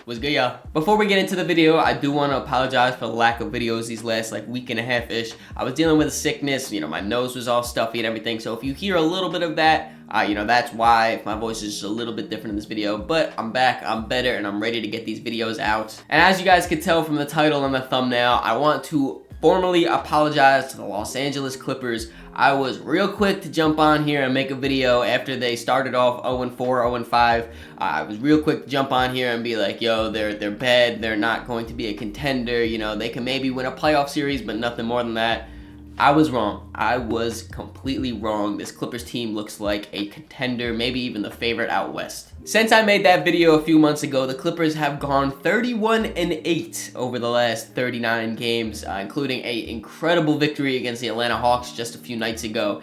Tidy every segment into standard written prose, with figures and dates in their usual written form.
What's good, y'all? Before we get into the video, I do want to apologize for the lack of videos these last week and a half-ish. I was dealing with a sickness, my nose was all stuffy and everything, so if you hear a little bit of that, that's why. If my voice is just a little bit different in this video, but I'm back, I'm better, and I'm ready to get these videos out. And as you guys can tell from the title and the thumbnail, I want to formally apologize to the Los Angeles Clippers. I was real quick to jump on here and make a video after they started off 0-4, 0-5. I was real quick to jump on here and be like, yo, they're bad, they're not going to be a contender, they can maybe win a playoff series, but nothing more than that. I was wrong. I was completely wrong. This Clippers team looks like a contender, maybe even the favorite out west. Since I made that video a few months ago, the Clippers have gone 31-8 over the last 39 games, including an incredible victory against the Atlanta Hawks just a few nights ago.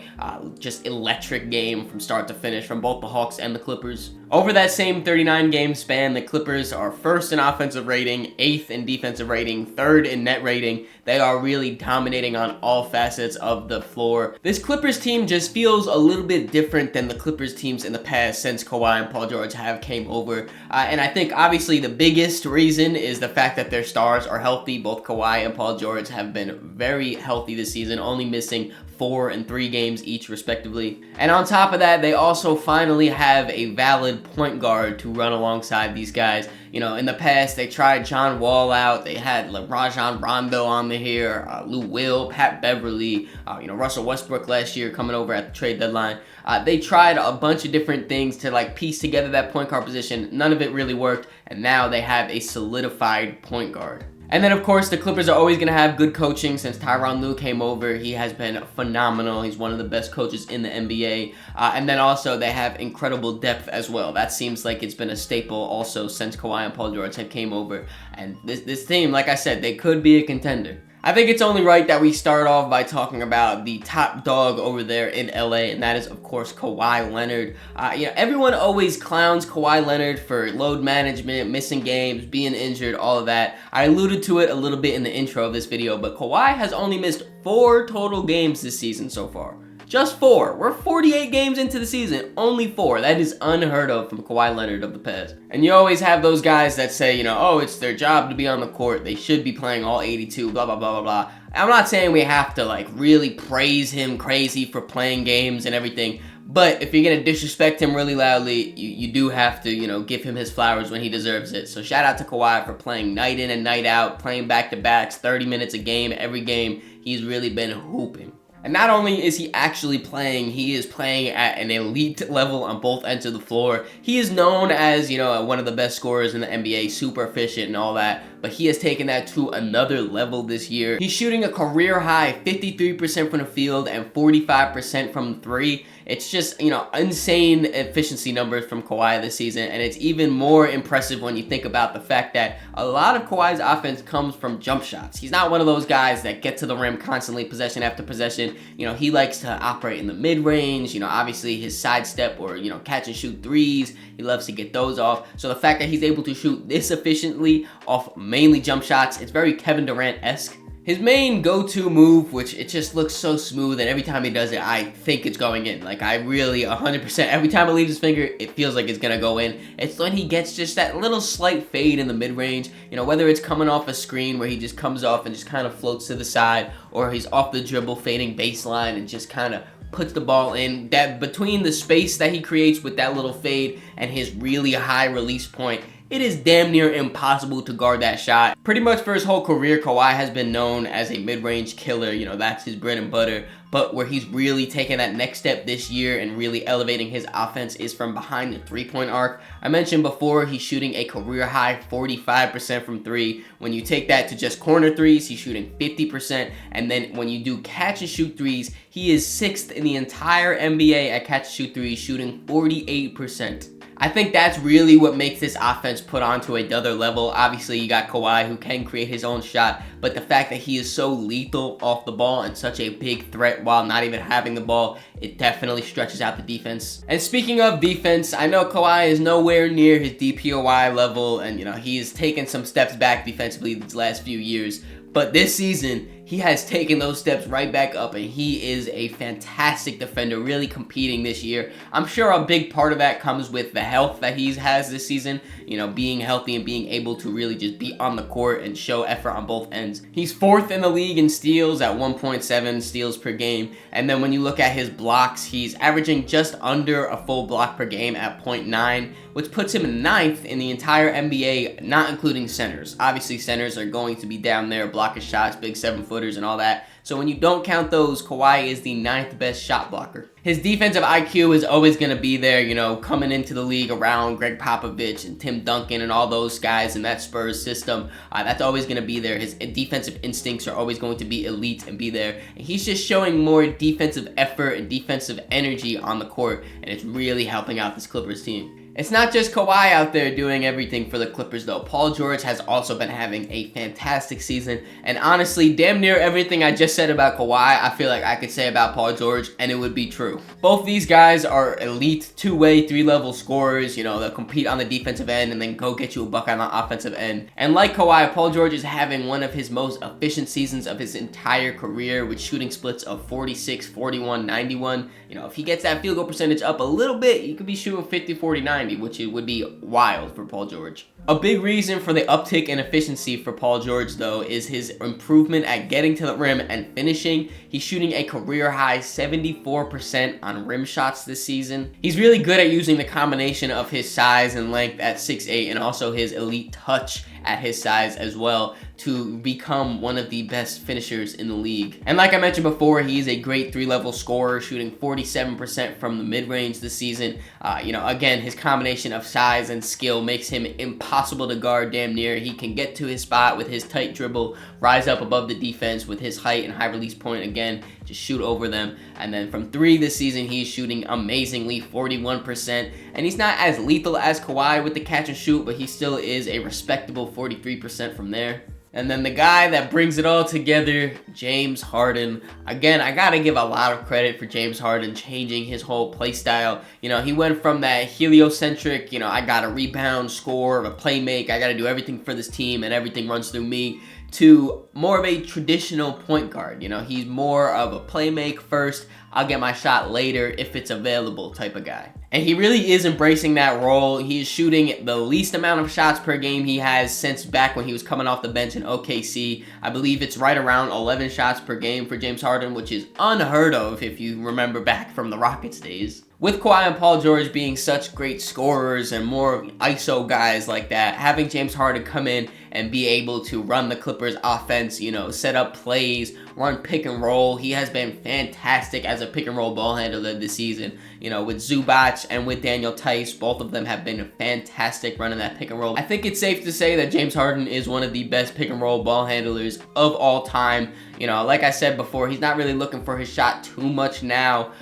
Just electric game from start to finish from both the Hawks and the Clippers. Over that same 39 game span, the Clippers are first in offensive rating, 8th in defensive rating, 3rd in net rating. They are really dominating on all facets of the floor. This Clippers team just feels a little bit different than the Clippers teams in the past since Kawhi and Paul George have came over. And I think obviously the biggest reason is the fact that their stars are healthy. Both Kawhi and Paul George have been very healthy this season, only missing 4 and 3 games each respectively. And on top of that, they also finally have a valid point guard to run alongside these guys. In the past, they tried John Wall out. They had Rajon Rondo on the here, Lou Will, Pat Beverly, Russell Westbrook last year coming over at the trade deadline. They tried a bunch of different things to piece together that point guard position. None of it really worked, and now they have a solidified point guard. And then, of course, the Clippers are always going to have good coaching. Since Tyronn Lue came over, he has been phenomenal. He's one of the best coaches in the NBA. And then also, they have incredible depth as well. That seems like it's been a staple also since Kawhi and Paul George have came over. And this team, like I said, they could be a contender. I think it's only right that we start off by talking about the top dog over there in LA, and that is, of course, Kawhi Leonard. Everyone always clowns Kawhi Leonard for load management, missing games, being injured, all of that. I alluded to it a little bit in the intro of this video, but Kawhi has only missed 4 total games this season so far. Just 4. We're 48 games into the season, only 4. That is unheard of from Kawhi Leonard of the past. And you always have those guys that say, oh, it's their job to be on the court. They should be playing all 82, blah, blah, blah, blah, blah. I'm not saying we have to, really praise him crazy for playing games and everything. But if you're going to disrespect him really loudly, you do have to, give him his flowers when he deserves it. So shout out to Kawhi for playing night in and night out, playing back-to-backs, 30 minutes a game, every game. He's really been hooping. And not only is he actually playing, he is playing at an elite level on both ends of the floor. He is known as, one of the best scorers in the NBA, super efficient and all that, but he has taken that to another level this year. He's shooting a career high 53% from the field and 45% from 3. It's just, insane efficiency numbers from Kawhi this season, and it's even more impressive when you think about the fact that a lot of Kawhi's offense comes from jump shots. He's not one of those guys that get to the rim constantly, possession after possession. He likes to operate in the mid-range, obviously his sidestep or, catch and shoot threes. He loves to get those off. So the fact that he's able to shoot this efficiently off mainly jump shots, it's very Kevin Durant-esque. His main go-to move, which it just looks so smooth, and every time he does it, I think it's going in. I really 100%, every time it leaves his finger, it feels like it's gonna go in. It's when he gets just that little slight fade in the mid-range, whether it's coming off a screen where he just comes off and just kind of floats to the side, or he's off the dribble fading baseline and just kind of puts the ball in. That between the space that he creates with that little fade and his really high release point, it is damn near impossible to guard that shot. Pretty much for his whole career, Kawhi has been known as a mid-range killer. That's his bread and butter. But where he's really taken that next step this year and really elevating his offense is from behind the three-point arc. I mentioned before he's shooting a career-high 45% from 3. When you take that to just corner threes, he's shooting 50%. And then when you do catch-and-shoot threes, he is 6th in the entire NBA at catch-and-shoot threes, shooting 48%. I think that's really what makes this offense put onto another level. Obviously, you got Kawhi who can create his own shot, but the fact that he is so lethal off the ball and such a big threat while not even having the ball, it definitely stretches out the defense. And speaking of defense, I know Kawhi is nowhere near his DPOY level, and he's taken some steps back defensively these last few years. But this season, he has taken those steps right back up, and he is a fantastic defender, really competing this year. I'm sure a big part of that comes with the health that he has this season, you know, being healthy and being able to really just be on the court and show effort on both ends. He's 4th in the league in steals at 1.7 steals per game, and then when you look at his blocks, he's averaging just under a full block per game at 0.9, which puts him 9th in the entire NBA, not including centers. Obviously, centers are going to be down there blocking shots, big 7-footers and all that. So when you don't count those, Kawhi is the 9th best shot blocker. His defensive IQ is always going to be there, you know, coming into the league around Greg Popovich and Tim Duncan and all those guys in that Spurs system. That's always going to be there. His defensive instincts are always going to be elite and be there. And he's just showing more defensive effort and defensive energy on the court, and it's really helping out this Clippers team. It's not just Kawhi out there doing everything for the Clippers, though. Paul George has also been having a fantastic season. And honestly, damn near everything I just said about Kawhi, I feel like I could say about Paul George, and it would be true. Both these guys are elite two-way, three-level scorers. You know, they'll compete on the defensive end and then go get you a buck on the offensive end. And like Kawhi, Paul George is having one of his most efficient seasons of his entire career with shooting splits of 46, 41, 91. You know, if he gets that field goal percentage up a little bit, he could be shooting 50, 40, 90. Which it would be wild for Paul George. A big reason for the uptick in efficiency for Paul George, though, is his improvement at getting to the rim and finishing. He's shooting a career-high 74% on rim shots this season. He's really good at using the combination of his size and length at 6'8" and also his elite touch at his size as well to become one of the best finishers in the league. And like I mentioned before, he's a great 3-level scorer, shooting 47% from the mid-range this season. You know, again, his combination of size and skill makes him impossible to guard damn near. He can get to his spot with his tight dribble, rise up above the defense with his height and high release point again, just shoot over them. And then from 3 this season, he's shooting amazingly, 41%. And he's not as lethal as Kawhi with the catch and shoot, but he still is a respectable 43% from there. And then the guy that brings it all together, James Harden. Again, I gotta give a lot of credit for James Harden changing his whole play style. You know, he went from that heliocentric, you know, I gotta rebound, score, a play make, I gotta do everything for this team and everything runs through me, to more of a traditional point guard. You know, he's more of a play make first, I'll get my shot later if it's available type of guy. And he really is embracing that role. He is shooting the least amount of shots per game he has since back when he was coming off the bench in OKC. I believe it's right around 11 shots per game for James Harden, which is unheard of if you remember back from the Rockets days. With Kawhi and Paul George being such great scorers and more ISO guys like that, having James Harden come in and be able to run the Clippers offense, you know, set up plays, run pick and roll. He has been fantastic as a pick and roll ball handler this season. You know, with Zubac and with Daniel Tice, both of them have been fantastic running that pick and roll. I think it's safe to say that James Harden is one of the best pick and roll ball handlers of all time. You know, like I said before, he's not really looking for his shot too much now,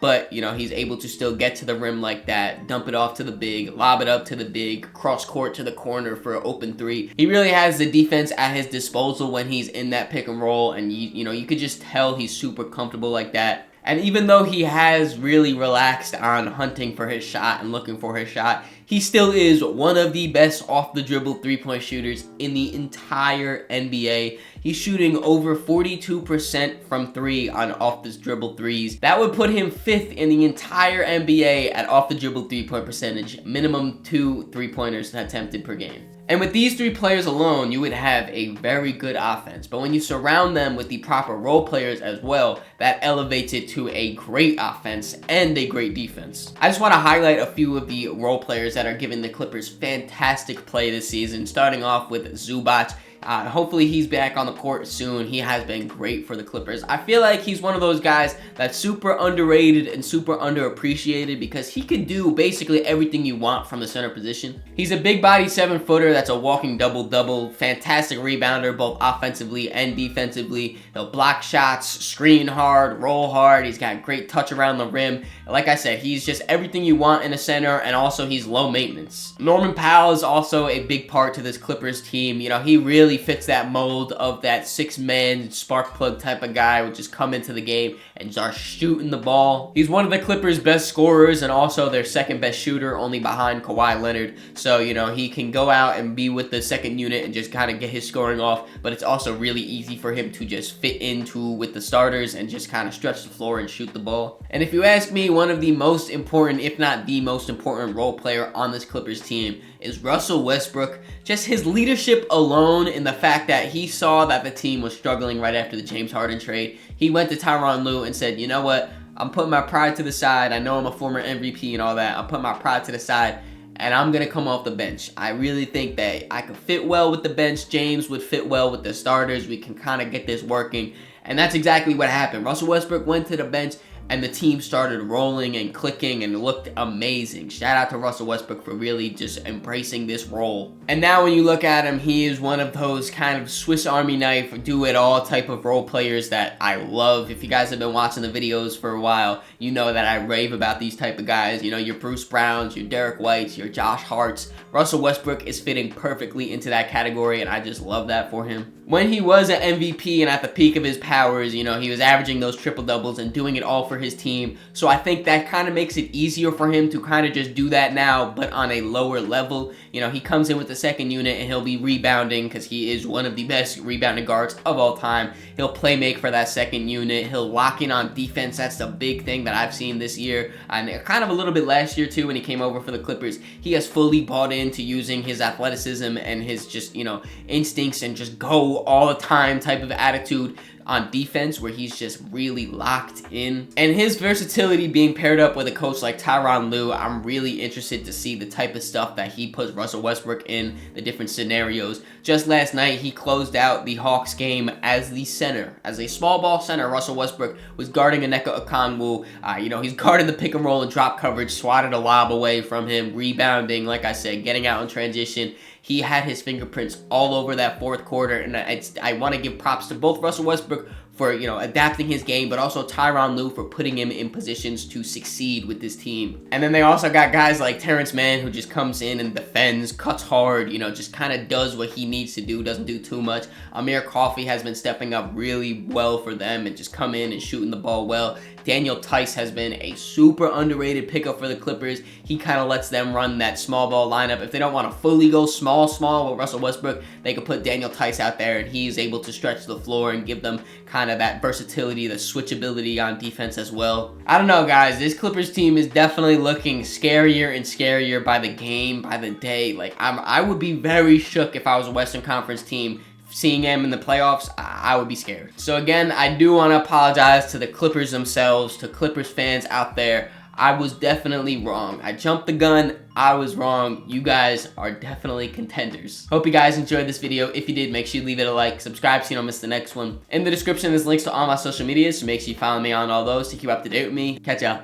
but, you know, he's able to still get to the rim like that, dump it off to the big, lob it up to the big, cross court to the corner for an open 3. He really has the defense at his disposal when he's in that pick and roll, and you know, you could just tell he's super comfortable like that. And even though he has really relaxed on hunting for his shot and looking for his shot, he still is one of the best off-the-dribble three-point shooters in the entire NBA. He's shooting over 42% from 3 on off-the-dribble threes. That would put him 5th in the entire NBA at off-the-dribble three-point percentage, minimum 2 three-pointers attempted per game. And with these 3 players alone, you would have a very good offense. But when you surround them with the proper role players as well, that elevates it to a great offense and a great defense. I just want to highlight a few of the role players that are giving the Clippers fantastic play this season, starting off with Zubac. Hopefully he's back on the court soon. He has been great for the Clippers. I feel like he's one of those guys that's super underrated and super underappreciated because he could do basically everything you want from the center position. He's a big body 7-footer that's a walking double-double, fantastic rebounder both offensively and defensively. He'll block shots, screen hard, roll hard. He's got great touch around the rim. Like I said, he's just everything you want in a center, and also he's low maintenance. Norman Powell is also a big part to this Clippers team. You know, he really really fits that mold of that 6-man spark plug type of guy, who just come into the game and start shooting the ball. He's one of the Clippers' best scorers and also their second best shooter, only behind Kawhi Leonard. So, you know, he can go out and be with the second unit and just kind of get his scoring off, but it's also really easy for him to just fit into with the starters and just kind of stretch the floor and shoot the ball. And if you ask me, one of the most important, if not the most important role player on this Clippers team is Russell Westbrook. Just his leadership alone, in the fact that he saw that the team was struggling right after the James Harden trade. He went to Tyronn Lue and said, you know what, I'm putting my pride to the side. I know I'm a former MVP and all that. I'm putting my pride to the side, and I'm going to come off the bench. I really think that I could fit well with the bench. James would fit well with the starters. We can kind of get this working. And that's exactly what happened. Russell Westbrook went to the bench, and the team started rolling and clicking and looked amazing. Shout out to Russell Westbrook for really just embracing this role. And now when you look at him, he is one of those kind of Swiss Army knife, do-it-all type of role players that I love. If you guys have been watching the videos for a while, you know that I rave about these type of guys. You know, your Bruce Browns, your Derek Whites, your Josh Harts. Russell Westbrook is fitting perfectly into that category, and I just love that for him. When he was an MVP and at the peak of his powers, you know, he was averaging those triple-doubles and doing it all for his team. So I think that kind of makes it easier for him to kind of just do that now, but on a lower level. You know, he comes in with the second unit and he'll be rebounding because he is one of the best rebounding guards of all time. He'll play make for that second unit. He'll lock in on defense. That's the big thing that I've seen this year, and kind of a little bit last year too when he came over for the Clippers. He has fully bought into using his athleticism and his just, you know, instincts and just go all the time type of attitude on defense, where he's just really locked in. And his versatility being paired up with a coach like Tyronn Lue, I'm really interested to see the type of stuff that he puts Russell Westbrook in, the different scenarios. Just last night, he closed out the Hawks game as the center. As a small ball center, Russell Westbrook was guarding Onyeka Okongwu. You know, he's guarding the pick and roll and drop coverage, swatted a lob away from him, rebounding, like I said, getting out in transition. He had his fingerprints all over that fourth quarter, and I want to give props to both Russell Westbrook for, you know, adapting his game, but also Tyronn Lue for putting him in positions to succeed with this team. And then they also got guys like Terrence Mann, who just comes in and defends, cuts hard, you know, just kind of does what he needs to do, doesn't do too much. Amir Coffey has been stepping up really well for them and just come in and shooting the ball well. Daniel Tice has been a super underrated pickup for the Clippers. He kind of lets them run that small ball lineup. If they don't want to fully go small with Russell Westbrook, they could put Daniel Tice out there, and he's able to stretch the floor and give them kind of that versatility, the switchability on defense as well. I don't know, guys. This Clippers team is definitely looking scarier and scarier by the game, by the day. Like, I would be very shook if I was a Western Conference team. Seeing him in the playoffs, I would be scared. So again, I do want to apologize to the Clippers themselves, to Clippers fans out there. I was definitely wrong. I jumped the gun. I was wrong. You guys are definitely contenders. Hope you guys enjoyed this video. If you did, make sure you leave it a like. Subscribe so you don't miss the next one. In the description, there's links to all my social medias, so make sure you follow me on all those to keep up to date with me. Catch ya.